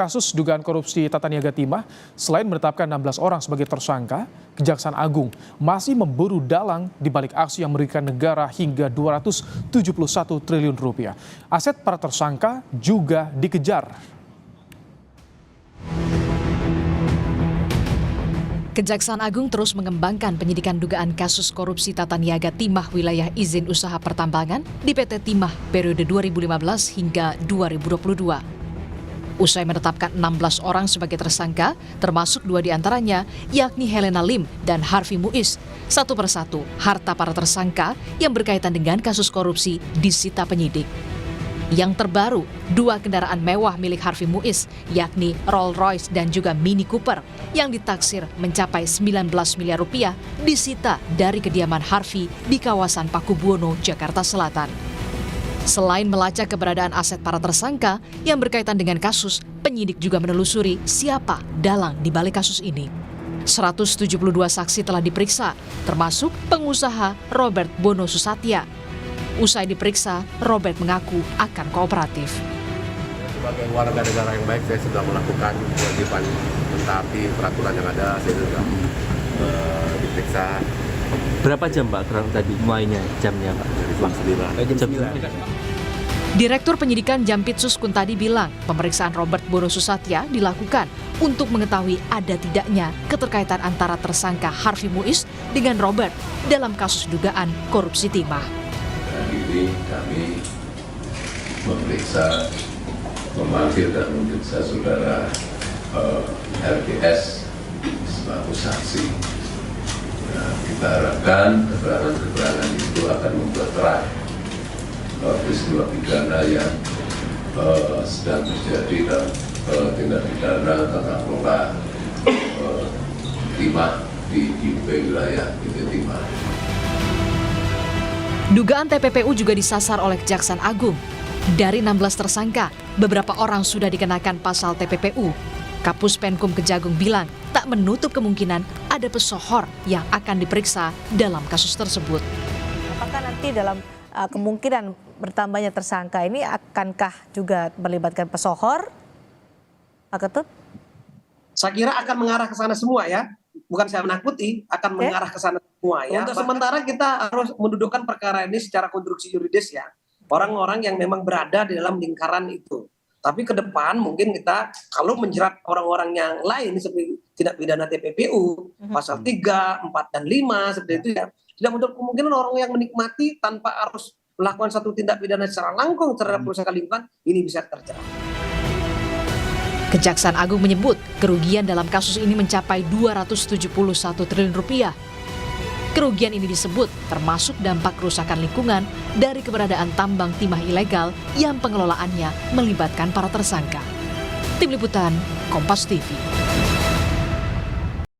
Kasus dugaan korupsi Tata Niaga Timah, selain menetapkan 16 orang sebagai tersangka, Kejaksaan Agung masih memburu dalang di balik aksi yang merugikan negara hingga 271 triliun rupiah. Aset para tersangka juga dikejar. Kejaksaan Agung terus mengembangkan penyidikan dugaan kasus korupsi Tata Niaga Timah wilayah izin usaha pertambangan di PT Timah periode 2015 hingga 2022. Usai menetapkan 16 orang sebagai tersangka, termasuk 2 diantaranya, yakni Helena Lim dan Harvey Muiz. Satu persatu, harta para tersangka yang berkaitan dengan kasus korupsi disita penyidik. Yang terbaru, 2 kendaraan mewah milik Harvey Muiz, yakni Rolls Royce dan juga Mini Cooper, yang ditaksir mencapai 19 miliar rupiah, disita dari kediaman Harvey di kawasan Pakubuwono, Jakarta Selatan. Selain melacak keberadaan aset para tersangka yang berkaitan dengan kasus, penyidik juga menelusuri siapa dalang di balik kasus ini. 172 saksi telah diperiksa, termasuk pengusaha Robert Bono Susatya. Usai diperiksa, Robert mengaku akan kooperatif. Sebagai warga negara yang baik, saya sudah melakukan kewajiban mentaati peraturan yang ada. Saya sudah diperiksa. Berapa jam Pak kurang tadi mulainya jamnya Pak? Dari jam 9. Direktur Penyidikan Jampitsus Kuntadi bilang pemeriksaan Robert Bono Susatya dilakukan untuk mengetahui ada tidaknya keterkaitan antara tersangka Harvey Muiz dengan Robert dalam kasus dugaan korupsi timah. Hari ini kami memanggil dan memeriksa saudara RBS sebagai saksi. Nah, kita harapkan keterangan-keterangan itu akan membuat terang peristiwa pidana yang sedang terjadi dalam tindak pidana tata kelola timah di wilayah PT Timah. Dugaan TPPU juga disasar oleh Kejaksaan Agung. Dari 16 tersangka, beberapa orang sudah dikenakan pasal TPPU. Kapus Penkum Kejagung bilang tak menutup kemungkinan ada pesohor yang akan diperiksa dalam kasus tersebut. Apakah nanti dalam kemungkinan bertambahnya tersangka ini akankah juga melibatkan pesohor, Pak Ketut? Saya kira akan mengarah ke sana semua ya. Bukan saya menakuti, akan mengarah ke sana semua ya. Untuk sementara kita harus mendudukkan perkara ini secara konstruksi yuridis ya. Orang-orang yang memang berada di dalam lingkaran itu. Tapi ke depan mungkin kita kalau menjerat orang-orang yang lain seperti tindak pidana TPPU, pasal 3, 4, dan 5 seperti itu ya. Tidak menutup kemungkinan orang yang menikmati tanpa harus melakukan satu tindak pidana secara langsung terhadap kerusakan lingkungan, ini bisa terjerat. Kejaksaan Agung menyebut kerugian dalam kasus ini mencapai 271 triliun rupiah. Kerugian ini disebut termasuk dampak kerusakan lingkungan dari keberadaan tambang timah ilegal yang pengelolaannya melibatkan para tersangka. Tim Liputan, Kompas TV.